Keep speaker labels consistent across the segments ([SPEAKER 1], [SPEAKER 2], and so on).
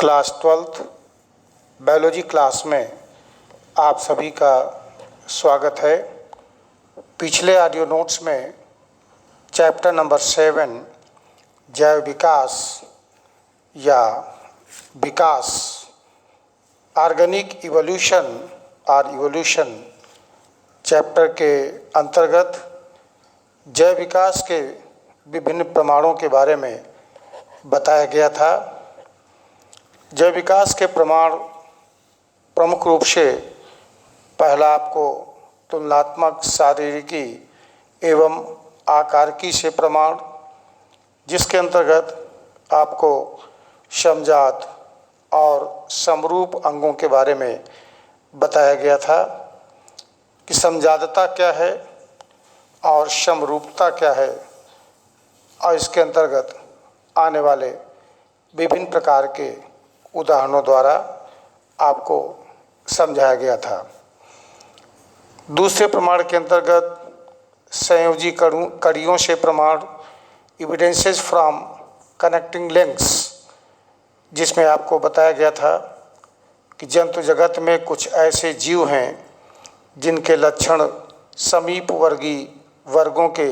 [SPEAKER 1] Class 12th biology class में आप सभी का स्वागत है। पिछले ऑडियो नोट्स में चैप्टर नंबर 7 जैव विकास या विकास ऑर्गेनिक इवोल्यूशन और इवोल्यूशन चैप्टर के अंतर्गत जैव विकास के विभिन्न प्रमाणों के बारे में बताया गया था। जैव विकास के प्रमाण प्रमुख रूप से पहला आपको तुलनात्मक शारीरिकी एवं आकारिकी से प्रमाण, जिसके अंतर्गत आपको समजात और समरूप अंगों के बारे में बताया गया था कि समजातता क्या है और समरूपता क्या है, और इसके अंतर्गत आने वाले विभिन्न प्रकार के उदाहरणों द्वारा आपको समझाया गया था। दूसरे प्रमाण के अंतर्गत संयोजी कड़ियों से प्रमाण, एविडेंसेस फ्रॉम कनेक्टिंग लिंक्स, जिसमें आपको बताया गया था कि जंतु जगत में कुछ ऐसे जीव हैं जिनके लक्षण समीपवर्गी वर्गों के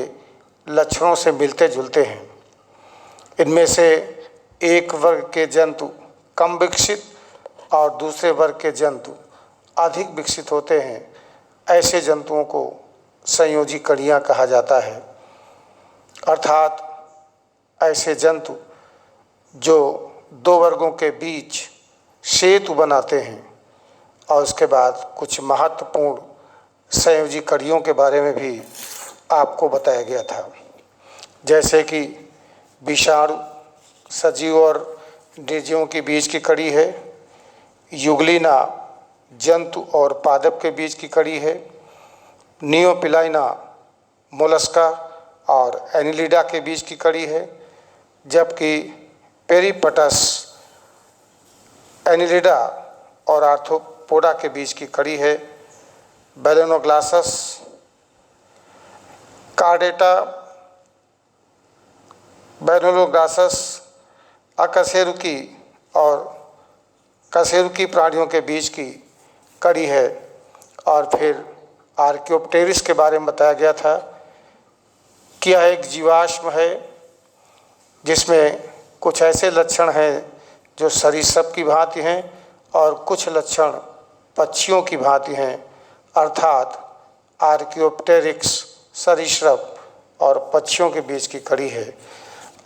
[SPEAKER 1] लक्षणों से मिलते जुलते हैं। इनमें से एक वर्ग के जंतु कम विकसित और दूसरे वर्ग के जंतु अधिक विकसित होते हैं। ऐसे जंतुओं को संयोजी कड़ियाँ कहा जाता है, अर्थात ऐसे जंतु जो दो वर्गों के बीच सेतु बनाते हैं। और उसके बाद कुछ महत्वपूर्ण संयोजी कड़ियों के बारे में भी आपको बताया गया था, जैसे कि विषाणु, सजीव और निर्जीवों के बीच की कड़ी है, युगलिना जंतु और पादप के बीच की कड़ी है, नियोपिलाइना मोलस्का और एनिलिडा के बीच की कड़ी है, जबकि पेरिपटस एनिलिडा और आर्थ्रोपोडा के बीच की कड़ी है। बैलेनोग्लासस, कार्डेटा, बैलेनोग्लासस अकशेरुकी और कशेरुकी प्राणियों के बीच की कड़ी है। और फिर आर्कियोप्टेरिस के बारे में बताया गया था कि यह एक जीवाश्म है जिसमें कुछ ऐसे लक्षण हैं जो सरीसृप की भांति हैं और कुछ लक्षण पक्षियों की भांति हैं, अर्थात आर्कियोप्टेरिक्स सरीसृप और पक्षियों के बीच की कड़ी है।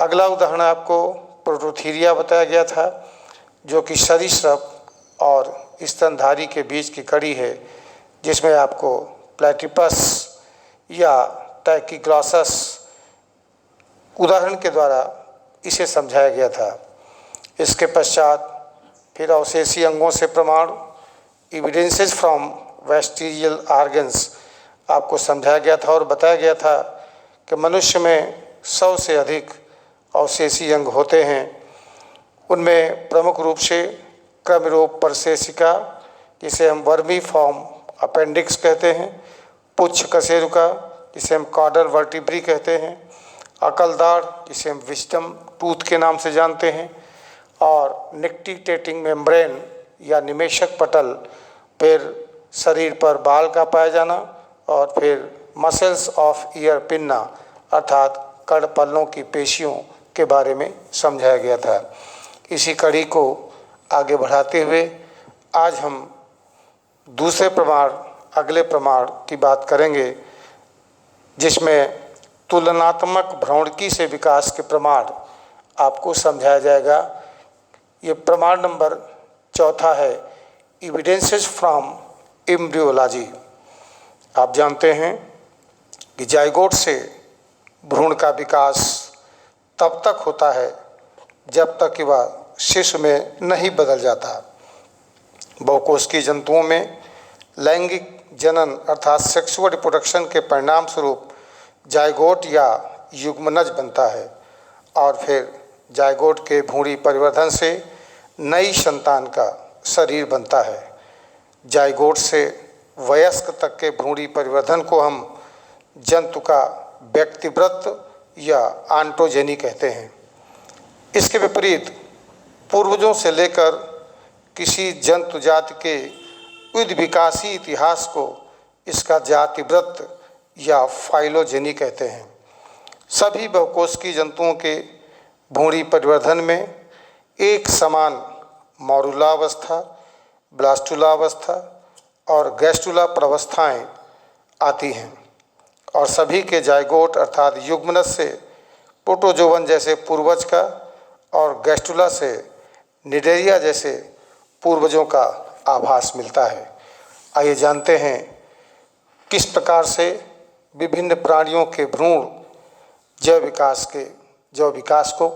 [SPEAKER 1] अगला उदाहरण आपको प्रोटोथीरिया बताया गया था, जो कि सरीसृप और स्तनधारी के बीच की कड़ी है, जिसमें आपको प्लेटिपस या टैकीग्लॉसस उदाहरण के द्वारा इसे समझाया गया था। इसके पश्चात फिर अवशेषी अंगों से प्रमाण, एविडेंसेस फ्रॉम वेस्टिजियल ऑर्गन्स आपको समझाया गया था और बताया गया था कि मनुष्य में 100 से अधिक अवशेषी अंग होते हैं। उनमें प्रमुख रूप से क्रमरूप परसेसिका, जिसे हम वर्मी फॉर्म अपेंडिक्स कहते हैं, पुच्छ कशेरुका, जिसे हम कॉडर वर्टिब्री कहते हैं, अकलदाढ़, जिसे हम विजडम टूथ के नाम से जानते हैं, और निक्टिटेटिंग मेम्ब्रेन या निमेशक पटल, फिर शरीर पर बाल का पाया जाना, और फिर मसल्स ऑफ ईयर पिन्ना अर्थात कड़पल्लों की पेशियों के बारे में समझाया गया था। इसी कड़ी को आगे बढ़ाते हुए आज हम दूसरे प्रमाण, अगले प्रमाण की बात करेंगे, जिसमें तुलनात्मक भ्रमणकी से विकास के प्रमाण आपको समझाया जाएगा। ये प्रमाण नंबर 4 है, एविडेंसेस फ्रॉम एम्ब्रियोलॉजी। आप जानते हैं कि जाइगोट से भ्रूण का विकास तब तक होता है जब तक कि वह शिशु में नहीं बदल जाता। बहुकोशिकीय जंतुओं में लैंगिक जनन अर्थात सेक्सुअल रिप्रोडक्शन के परिणाम स्वरूप जाइगोट या युग्मनज बनता है, और फिर जाइगोट के भ्रूणी परिवर्धन से नई संतान का शरीर बनता है। जाइगोट से वयस्क तक के भ्रूणी परिवर्धन को हम जंतु का व्यक्तिवृत्त या आंटोजेनी कहते हैं। इसके विपरीत पूर्वजों से लेकर किसी जंतु जाति के विविध विकासी इतिहास को इसका जातिवृत्त या फाइलोजेनी कहते हैं। सभी बहुकोशिकीय जंतुओं के भ्रूणी परिवर्धन में एक समान मॉरुलावस्था, ब्लास्टुलावस्था और गैस्टुला प्रवस्थाएँ आती हैं और सभी के जाइगोट अर्थात युग्मनज से प्रोटोजोवन जैसे पूर्वज का और गैस्टुला से निडेरिया जैसे पूर्वजों का आभास मिलता है। आइए जानते हैं किस प्रकार से विभिन्न प्राणियों के भ्रूण जैव विकास को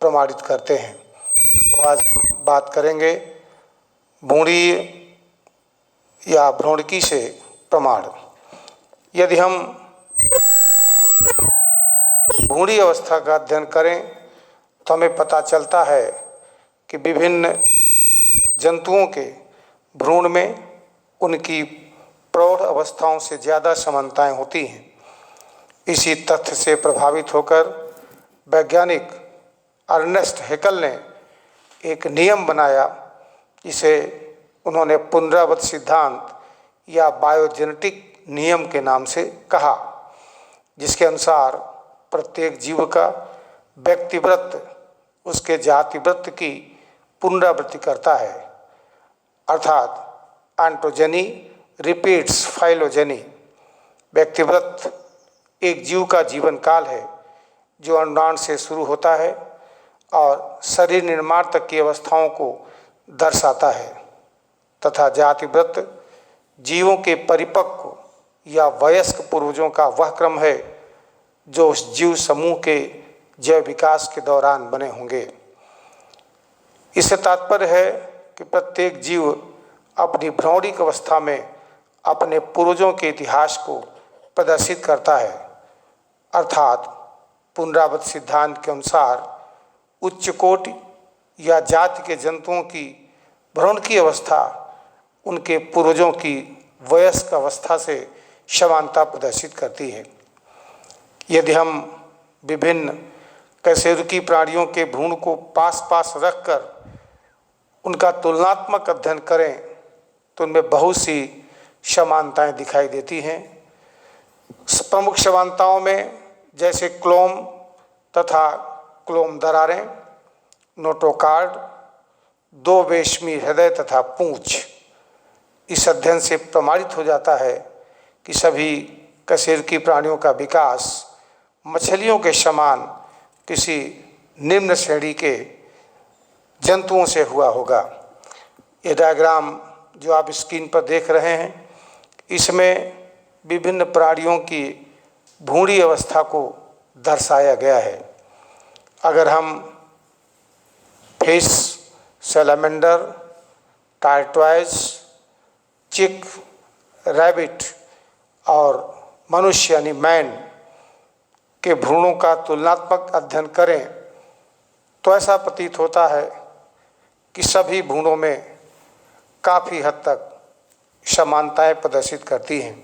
[SPEAKER 1] प्रमाणित करते हैं। तो आज हम बात करेंगे भ्रूणीय या भ्रूणकी से प्रमाण। यदि हम भ्रूणी अवस्था का अध्ययन करें तो हमें पता चलता है कि विभिन्न जंतुओं के भ्रूण में उनकी प्रौढ़ अवस्थाओं से ज़्यादा समानताएं होती हैं। इसी तथ्य से प्रभावित होकर वैज्ञानिक अर्नेस्ट हैकल ने एक नियम बनाया, जिसे उन्होंने पुनरावृत्त सिद्धांत या बायोजेनेटिक नियम के नाम से कहा, जिसके अनुसार प्रत्येक जीव का व्यक्तिवृत्त उसके जातिवृत्त की पुनरावृत्ति करता है, अर्थात ऑन्टोजेनी रिपीट्स फाइलोजेनी। व्यक्तिवृत्त एक जीव का जीवन काल है जो अंडाणु से शुरू होता है और शरीर निर्माण तक की अवस्थाओं को दर्शाता है, तथा जातिवृत्त जीवों के परिपक्व या वयस्क पूर्वजों का वह क्रम है जो उस जीव समूह के जैव विकास के दौरान बने होंगे। इससे तात्पर्य है कि प्रत्येक जीव अपनी भ्रौणिक अवस्था में अपने पूर्वजों के इतिहास को प्रदर्शित करता है, अर्थात पुनरावृत्त सिद्धांत के अनुसार उच्च कोटि या जाति के जंतुओं की भ्रूणकी अवस्था उनके पूर्वजों की वयस्क अवस्था से समानता प्रदर्शित करती है। यदि हम विभिन्न कशेरुकी प्राणियों के भ्रूण को पास पास रखकर उनका तुलनात्मक अध्ययन करें तो उनमें बहुत सी समानताएं दिखाई देती हैं। प्रमुख समानताओं में जैसे क्लोम तथा क्लोम दरारें, नोटोकार्ड, दो वेशमी हृदय तथा पूंछ। इस अध्ययन से प्रमाणित हो जाता है कि सभी कशेरुकी प्राणियों का विकास मछलियों के समान किसी निम्न श्रेणी के जंतुओं से हुआ होगा। ये डायग्राम जो आप स्क्रीन पर देख रहे हैं, इसमें विभिन्न प्राणियों की भ्रूणी अवस्था को दर्शाया गया है। अगर हम फिश, सैलमेंडर, टार्टवाइज, चिक, रैबिट और मनुष्य यानी मैन के भ्रूणों का तुलनात्मक अध्ययन करें तो ऐसा प्रतीत होता है कि सभी भ्रूणों में काफ़ी हद तक समानताएं प्रदर्शित करती हैं।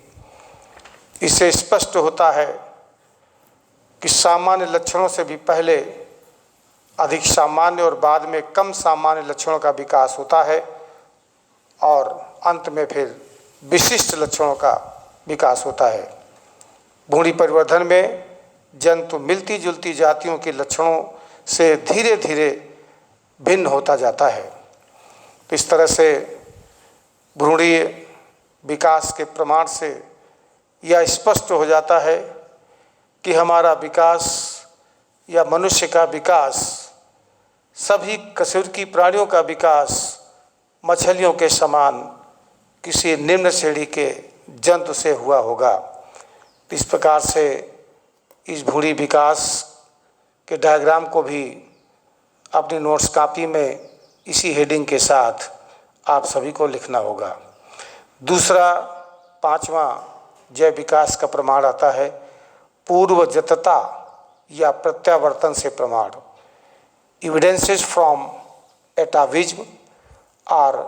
[SPEAKER 1] इससे स्पष्ट होता है कि सामान्य लक्षणों से भी पहले अधिक सामान्य और बाद में कम सामान्य लक्षणों का विकास होता है और अंत में फिर विशिष्ट लक्षणों का विकास होता है। भ्रूणी परिवर्धन में जंतु मिलती जुलती जातियों के लक्षणों से धीरे धीरे भिन्न होता जाता है। तो इस तरह से भ्रूणीय विकास के प्रमाण से यह स्पष्ट हो जाता है कि हमारा विकास या मनुष्य का विकास, सभी कशेरुकी प्राणियों का विकास मछलियों के समान किसी निम्न श्रेणी के जंतु से हुआ होगा। इस प्रकार से इस भ्रूणी विकास के डायग्राम को भी अपनी नोट्स कॉपी में इसी हेडिंग के साथ आप सभी को लिखना होगा। दूसरा, पांचवा जैव विकास का प्रमाण आता है पूर्वजतता या प्रत्यावर्तन से प्रमाण, एविडेंसेस फ्रॉम एटाविज्म और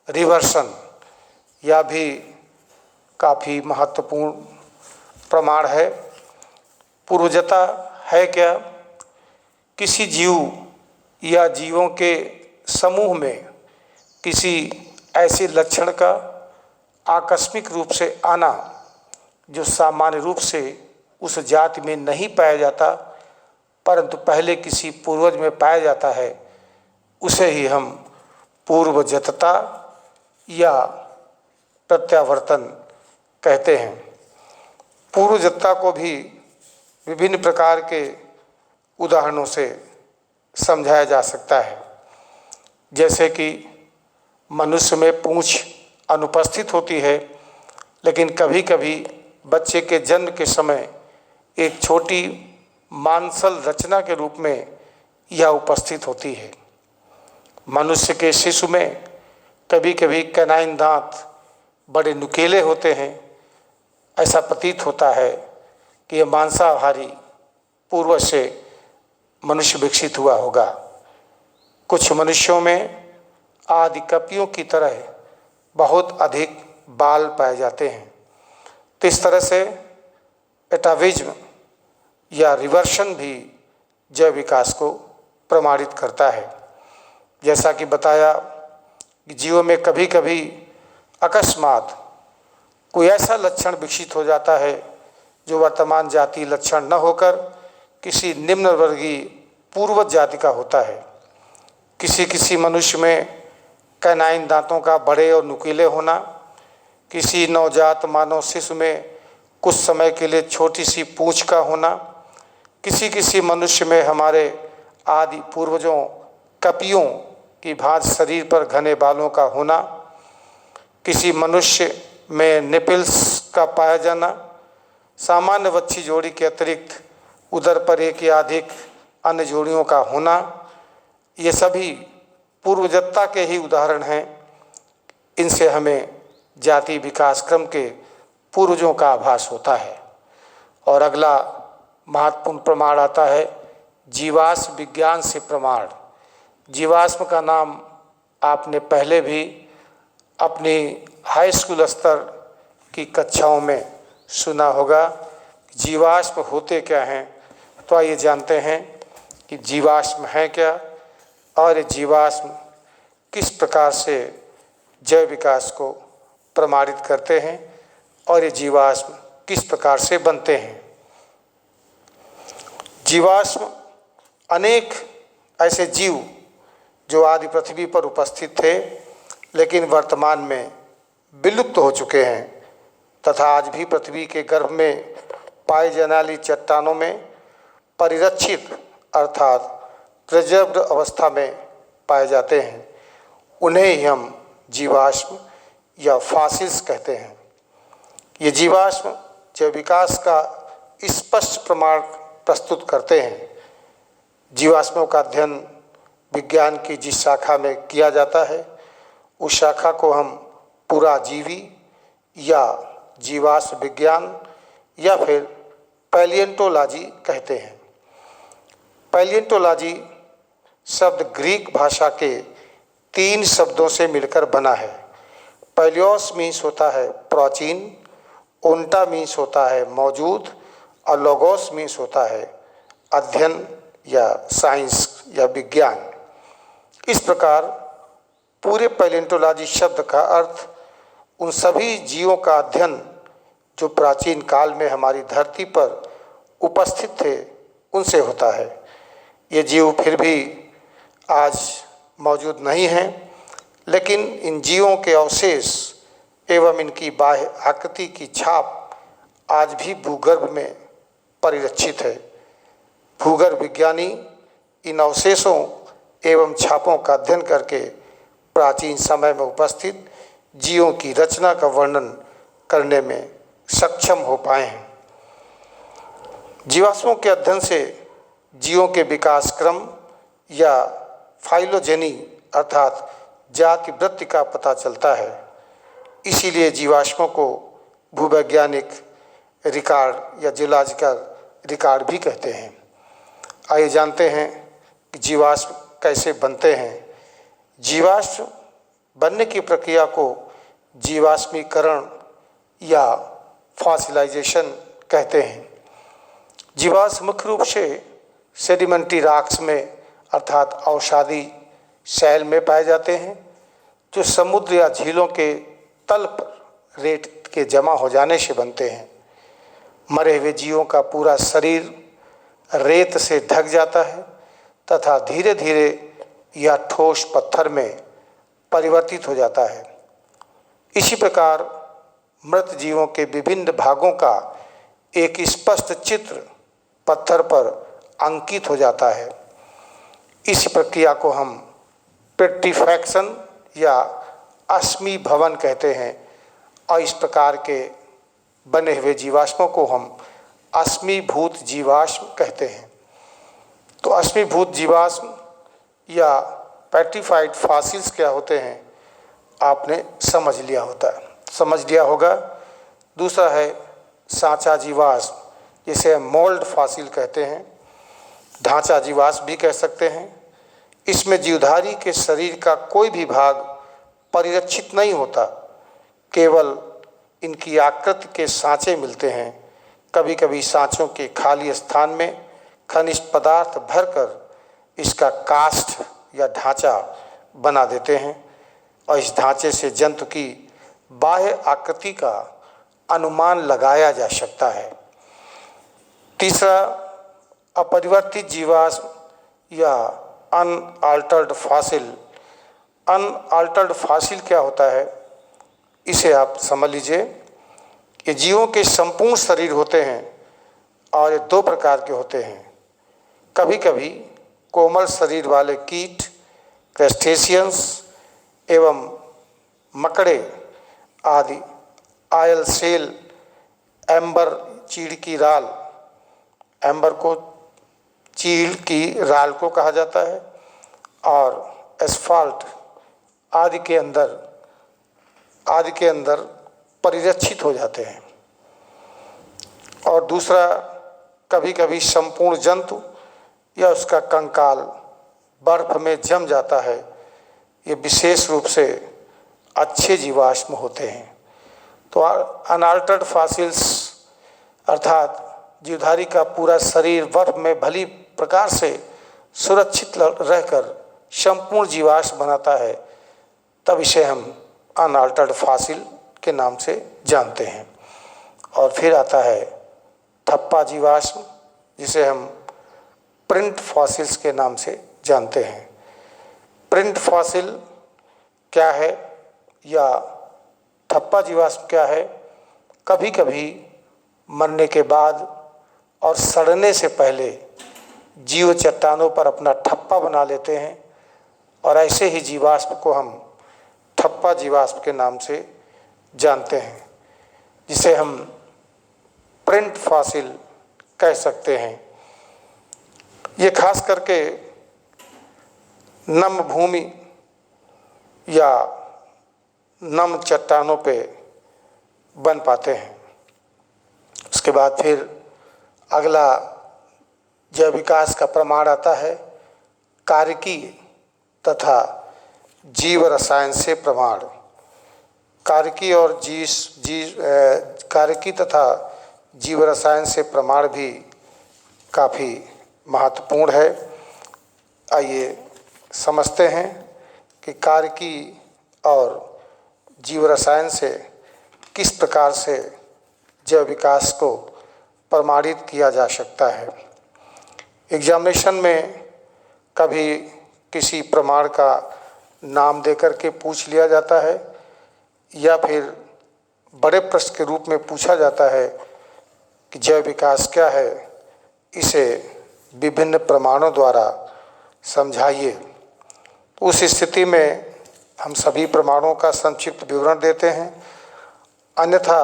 [SPEAKER 1] रिवर्सन। यह भी काफ़ी महत्वपूर्ण प्रमाण है। पूर्वजता है क्या? किसी जीव या जीवों के समूह में किसी ऐसे लक्षण का आकस्मिक रूप से आना जो सामान्य रूप से उस जाति में नहीं पाया जाता परंतु पहले किसी पूर्वज में पाया जाता है, उसे ही हम पूर्वजतता या प्रत्यावर्तन कहते हैं। पूर्वजतता को भी विभिन्न प्रकार के उदाहरणों से समझाया जा सकता है, जैसे कि मनुष्य में पूंछ अनुपस्थित होती है, लेकिन कभी कभी बच्चे के जन्म के समय एक छोटी मांसल रचना के रूप में यह उपस्थित होती है। मनुष्य के शिशु में कभी कभी कैनाइन दांत बड़े नुकीले होते हैं। ऐसा प्रतीत होता है कि यह मांसाहारी पूर्वज से मनुष्य विकसित हुआ होगा। कुछ मनुष्यों में आदि कपियों की तरह बहुत अधिक बाल पाए जाते हैं। तो इस तरह से एटाविज्म या रिवर्शन भी जैव विकास को प्रमाणित करता है। जैसा कि बताया कि जीवों में कभी कभी अकस्मात कोई ऐसा लक्षण विकसित हो जाता है जो वर्तमान जाति लक्षण न होकर किसी निम्न वर्गीय पूर्वज जाति का होता है। किसी मनुष्य में कैनाइन दांतों का बड़े और नुकीले होना, किसी नवजात मानव शिशु में कुछ समय के लिए छोटी सी पूंछ का होना, किसी मनुष्य में हमारे आदि पूर्वजों कपियों की भांति शरीर पर घने बालों का होना, किसी मनुष्य में निपिल्स का पाया जाना, सामान्य बच्ची जोड़ी के अतिरिक्त उदर पर एक या अधिक अन्य जोड़ियों का होना, ये सभी पूर्वजत्ता के ही उदाहरण हैं। इनसे हमें जाति विकास क्रम के पूर्वजों का आभास होता है। और अगला महत्वपूर्ण प्रमाण आता है जीवाश्म विज्ञान से प्रमाण। जीवाश्म का नाम आपने पहले भी अपनी हाई स्कूल स्तर की कक्षाओं में सुना होगा। जीवाश्म होते क्या हैं, तो आइए जानते हैं कि जीवाश्म है क्या और ये जीवाश्म किस प्रकार से जैव विकास को प्रमाणित करते हैं और ये जीवाश्म किस प्रकार से बनते हैं। जीवाश्म अनेक ऐसे जीव जो आदि पृथ्वी पर उपस्थित थे लेकिन वर्तमान में विलुप्त हो चुके हैं तथा आज भी पृथ्वी के गर्भ में पाई जाने वाली चट्टानों में परिरक्षित अर्थात प्रिजर्व्ड अवस्था में पाए जाते हैं। उन्हें ही हम जीवाश्म या फॉसिल्स कहते हैं। ये जीवाश्म जैव विकास का स्पष्ट प्रमाण प्रस्तुत करते हैं। जीवाश्मों का अध्ययन विज्ञान की जिस शाखा में किया जाता है उस शाखा को हम पुराजीवी या जीवाश्म विज्ञान या फिर पैलियोंटोलॉजी कहते हैं। पैलियोंटोलॉजी शब्द ग्रीक भाषा के 3 शब्दों से मिलकर बना है। पैलियोस मीन्स होता है प्राचीन, ओंटा मीन्स होता है मौजूद और लोगोस मीन्स होता है अध्ययन या साइंस या विज्ञान। इस प्रकार पूरे पैलियोंटोलॉजी शब्द का अर्थ उन सभी जीवों का अध्ययन जो प्राचीन काल में हमारी धरती पर उपस्थित थे उनसे होता है। ये जीव फिर भी आज मौजूद नहीं हैं, लेकिन इन जीवों के अवशेष एवं इनकी बाह्य आकृति की छाप आज भी भूगर्भ में परिलक्षित है। भूगर्भ विज्ञानी इन अवशेषों एवं छापों का अध्ययन करके प्राचीन समय में उपस्थित जीवों की रचना का वर्णन करने में सक्षम हो पाए हैं। जीवाश्मों के अध्ययन से जीवों के विकास क्रम या फाइलोजेनी अर्थात जाति वृत्ति का पता चलता है। इसीलिए जीवाश्मों को भूवैज्ञानिक रिकॉर्ड या जियोलॉजिकल रिकॉर्ड भी कहते हैं। आइए जानते हैं कि जीवाश्म कैसे बनते हैं। जीवाश्म बनने की प्रक्रिया को जीवाश्मीकरण या फॉसिलाइजेशन कहते हैं। जीवाश्म मुख्य रूप से सेडिमेंट्री रॉक्स में अर्थात अवसादी शैल में पाए जाते हैं, जो समुद्र या झीलों के तल पर रेत के जमा हो जाने से बनते हैं। मरे हुए जीवों का पूरा शरीर रेत से ढक जाता है तथा धीरे धीरे यह ठोस पत्थर में परिवर्तित हो जाता है। इसी प्रकार मृत जीवों के विभिन्न भागों का एक स्पष्ट चित्र पत्थर पर अंकित हो जाता है। इस प्रक्रिया को हम पेट्रीफैक्शन या अश्मीभवन कहते हैं और इस प्रकार के बने हुए जीवाश्मों को हम अश्मीभूत जीवाश्म कहते हैं। तो अश्मीभूत जीवाश्म या पेट्रीफाइड फॉसिल्स क्या होते हैं आपने समझ लिया होगा। दूसरा है सांचा जीवाश्म, जिसे हम मोल्ड फॉसिल कहते हैं, ढांचा जीवाश्म भी कह सकते हैं। इसमें जीवधारी के शरीर का कोई भी भाग परिरक्षित नहीं होता, केवल इनकी आकृति के सांचे मिलते हैं। कभी कभी सांचों के खाली स्थान में खनिज पदार्थ भरकर इसका कास्ट या ढांचा बना देते हैं और इस ढांचे से जंतु की बाह्य आकृति का अनुमान लगाया जा सकता है। तीसरा अपरिवर्तित जीवाश्म या अनअल्टर्ड फॉसिल। अनअल्टर्ड फॉसिल क्या होता है, इसे आप समझ लीजिए। ये जीवों के संपूर्ण शरीर होते हैं और ये दो प्रकार के होते हैं। कभी कभी कोमल शरीर वाले कीट, क्रस्टेशियंस एवं मकड़े आदि, आयल सेल, एम्बर चीड़ की राल, एम्बर को चीड़ की राल को कहा जाता है, और एस्फाल्ट आदि के अंदर परिरक्षित हो जाते हैं। और दूसरा, कभी कभी संपूर्ण जंतु या उसका कंकाल बर्फ में जम जाता है। ये विशेष रूप से अच्छे जीवाश्म होते हैं। तो अनअल्टर्ड फॉसिल्स अर्थात जीवधारी का पूरा शरीर बर्फ में भली प्रकार से सुरक्षित रहकर संपूर्ण जीवाश्म बनाता है, तब इसे हम अनअल्टर्ड फॉसिल के नाम से जानते हैं। और फिर आता है ठप्पा जीवाश्म, जिसे हम प्रिंट फॉसिल्स के नाम से जानते हैं। प्रिंट फॉसिल क्या है या ठप्पा जीवाश्म क्या है? कभी कभी मरने के बाद और सड़ने से पहले जीव चट्टानों पर अपना ठप्पा बना लेते हैं और ऐसे ही जीवाश्म को हम ठप्पा जीवाश्म के नाम से जानते हैं, जिसे हम प्रिंट फॉसिल कह सकते हैं। ये खास करके नम भूमि या नम चट्टानों पे बन पाते हैं। उसके बाद फिर अगला जैव विकास का प्रमाण आता है कार्यकी तथा जीव रसायन से प्रमाण। कार्यकी और कार्यकी तथा जीव रसायन से प्रमाण भी काफ़ी महत्वपूर्ण है। आइए समझते हैं कि कार्यकी और जीव रसायन से किस प्रकार से जैव विकास को प्रमाणित किया जा सकता है। एग्जामिनेशन में कभी किसी प्रमाण का नाम देकर के पूछ लिया जाता है या फिर बड़े प्रश्न के रूप में पूछा जाता है कि जैव विकास क्या है, इसे विभिन्न प्रमाणों द्वारा समझाइए। उस स्थिति में हम सभी प्रमाणों का संक्षिप्त विवरण देते हैं। अन्यथा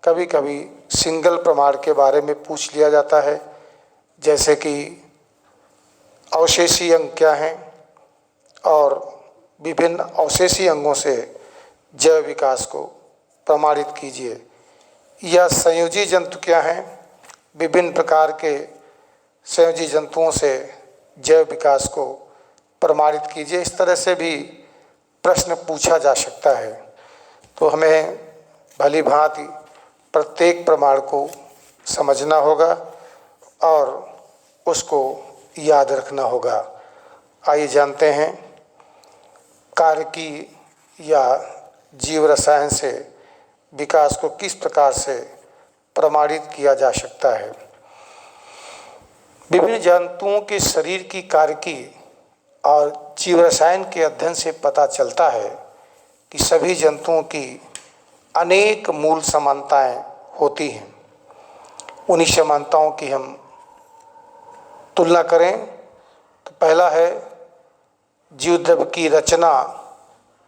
[SPEAKER 1] कभी कभी सिंगल प्रमाण के बारे में पूछ लिया जाता है, जैसे कि अवशेषी अंग क्या हैं और विभिन्न अवशेषी अंगों से जैव विकास को प्रमाणित कीजिए, या संयोजी जंतु क्या हैं, विभिन्न प्रकार के संयोजी जंतुओं से जैव विकास को प्रमाणित कीजिए। इस तरह से भी प्रश्न पूछा जा सकता है। तो हमें भली भांति प्रत्येक प्रमाण को समझना होगा और उसको याद रखना होगा। आइए जानते हैं कार्यकी या जीव रसायन से विकास को किस प्रकार से प्रमाणित किया जा सकता है। विभिन्न जंतुओं के शरीर की कार्यकी और जीव रसायन के अध्ययन से पता चलता है कि सभी जंतुओं की अनेक मूल समानताएं होती हैं। उन्हीं समानताओं की हम तुलना करें तो पहला है जीवद्रव्य की रचना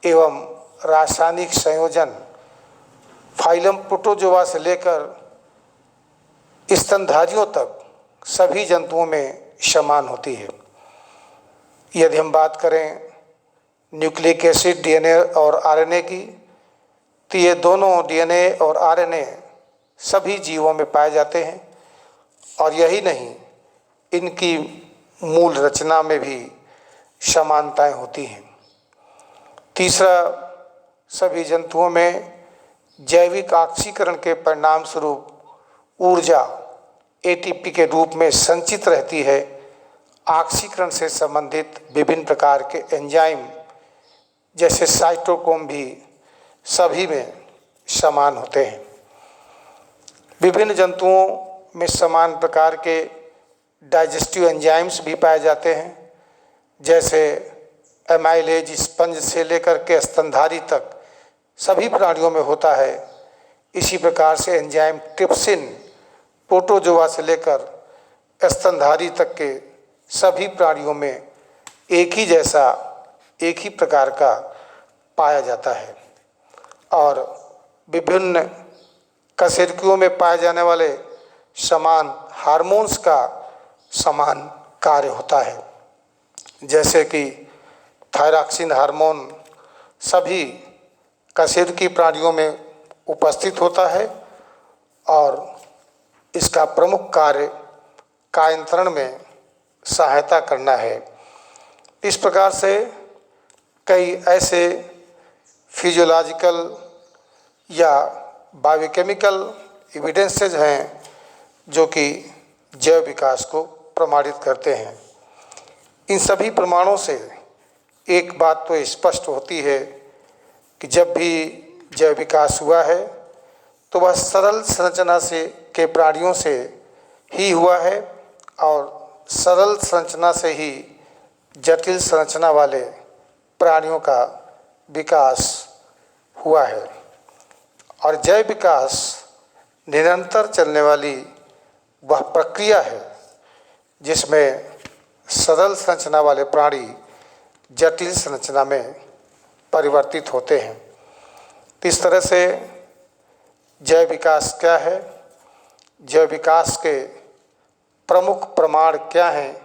[SPEAKER 1] एवं रासायनिक संयोजन। फाइलम प्रोटोजोआ से लेकर स्तनधारियों तक सभी जंतुओं में समान होती है। यदि हम बात करें न्यूक्लिक एसिड डीएनए और आरएनए की, तो ये दोनों डीएनए और आरएनए सभी जीवों में पाए जाते हैं और यही नहीं, इनकी मूल रचना में भी समानताएं होती हैं। तीसरा, सभी जंतुओं में जैविक ऑक्सीकरण के परिणाम स्वरूप ऊर्जा एटीपी के रूप में संचित रहती है। ऑक्सीकरण से संबंधित विभिन्न प्रकार के एंजाइम जैसे साइटोक्रोम भी सभी में समान होते हैं। विभिन्न जंतुओं में समान प्रकार के डाइजेस्टिव एंजाइम्स भी पाए जाते हैं, जैसे एमाइलेज स्पंज से लेकर के स्तनधारी तक सभी प्राणियों में होता है। इसी प्रकार से एंजाइम ट्रिप्सिन प्रोटोजोआ से लेकर स्तनधारी तक के सभी प्राणियों में एक ही प्रकार का पाया जाता है। और विभिन्न कशेरुकियों में पाए जाने वाले समान हार्मोन्स का समान कार्य होता है, जैसे कि थायरॉक्सिन हार्मोन सभी कशेरुकी प्राणियों में उपस्थित होता है और इसका प्रमुख कार्य कायांतरण में सहायता करना है। इस प्रकार से कई ऐसे फिजियोलॉजिकल या बायोकेमिकल एविडेंसेस हैं जो कि जैव विकास को प्रमाणित करते हैं। इन सभी प्रमाणों से एक बात तो स्पष्ट होती है कि जब भी जैव विकास हुआ है तो वह सरल संरचना से के प्राणियों से ही हुआ है और सरल संरचना से ही जटिल संरचना वाले प्राणियों का विकास हुआ है। और जैव विकास निरंतर चलने वाली वह प्रक्रिया है जिसमें सरल संरचना वाले प्राणी जटिल संरचना में परिवर्तित होते हैं। इस तरह से जैव विकास क्या है, जैव विकास के प्रमुख प्रमाण क्या हैं,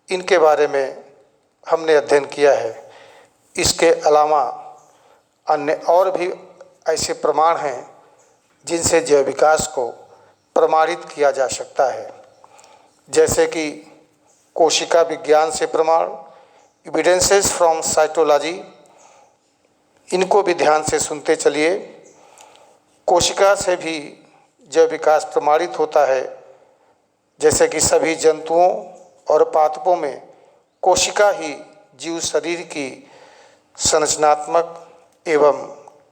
[SPEAKER 1] इनके बारे में हमने अध्ययन किया है। इसके अलावा अन्य और भी ऐसे प्रमाण हैं जिनसे जैव विकास को प्रमाणित किया जा सकता है, जैसे कि कोशिका विज्ञान से प्रमाण, एविडेंसेस फ्रॉम साइटोलॉजी। इनको भी ध्यान से सुनते चलिए। कोशिका से भी जैव विकास प्रमाणित होता है, जैसे कि सभी जंतुओं और पादपों में कोशिका ही जीव शरीर की संरचनात्मक एवं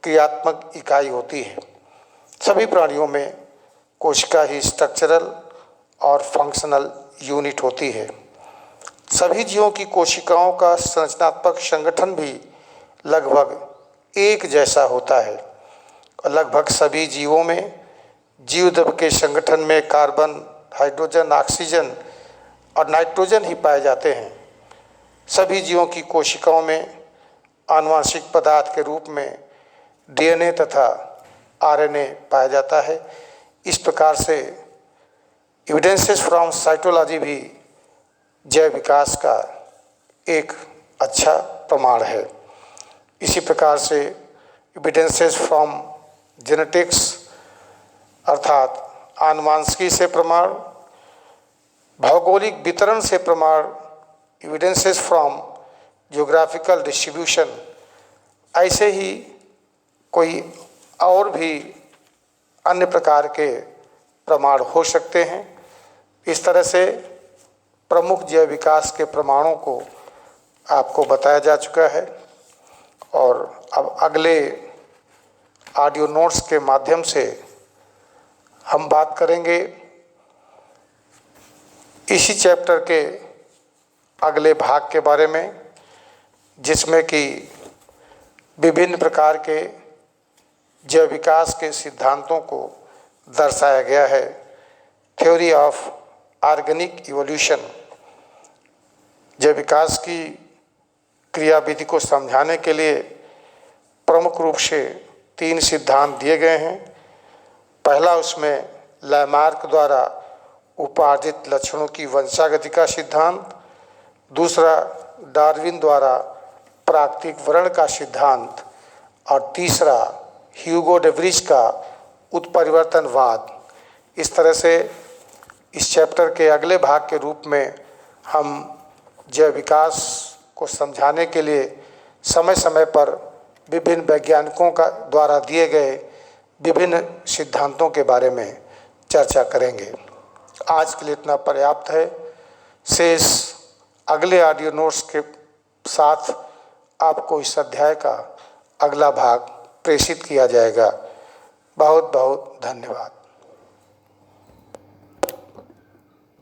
[SPEAKER 1] क्रियात्मक इकाई होती है। सभी प्राणियों में कोशिका ही स्ट्रक्चरल और फंक्शनल यूनिट होती है। सभी जीवों की कोशिकाओं का संरचनात्मक संगठन भी लगभग एक जैसा होता है और लगभग सभी जीवों में जीवद्रव्य के संगठन में कार्बन, हाइड्रोजन, ऑक्सीजन और नाइट्रोजन ही पाए जाते हैं। सभी जीवों की कोशिकाओं में आनुवंशिक पदार्थ के रूप में डीएनए तथा आरएनए पाया जाता है। इस प्रकार से एविडेंसेस फ्रॉम साइटोलॉजी भी जैव विकास का एक अच्छा प्रमाण है। इसी प्रकार से एविडेंसेस फ्रॉम जेनेटिक्स अर्थात आनुवंशिकी से प्रमाण, भौगोलिक वितरण से प्रमाण, एविडेंसेस फ्रॉम ज्योग्राफिकल डिस्ट्रीब्यूशन, ऐसे ही कोई और भी अन्य प्रकार के प्रमाण हो सकते हैं। इस तरह से प्रमुख जैव विकास के प्रमाणों को आपको बताया जा चुका है। और अब अगले ऑडियो नोट्स के माध्यम से हम बात करेंगे इसी चैप्टर के अगले भाग के बारे में, जिसमें कि विभिन्न प्रकार के जैव विकास के सिद्धांतों को दर्शाया गया है। थ्योरी ऑफ ऑर्गेनिक इवोल्यूशन, जैव विकास की क्रियाविधि को समझाने के लिए प्रमुख रूप से 3 सिद्धांत दिए गए हैं। पहला उसमें लैमार्क द्वारा उपार्जित लक्षणों की वंशागति का सिद्धांत, दूसरा डार्विन द्वारा प्राकृतिक वर्ण का सिद्धांत और तीसरा ह्यूगो डे व्रिज का उत्परिवर्तनवाद। इस तरह से इस चैप्टर के अगले भाग के रूप में हम जैव विकास को समझाने के लिए समय समय पर विभिन्न वैज्ञानिकों का द्वारा दिए गए विभिन्न सिद्धांतों के बारे में चर्चा करेंगे। आज के लिए इतना पर्याप्त है। शेष अगले ऑडियो नोट्स के साथ आपको इस अध्याय का अगला भाग प्रेषित किया जाएगा। बहुत बहुत धन्यवाद।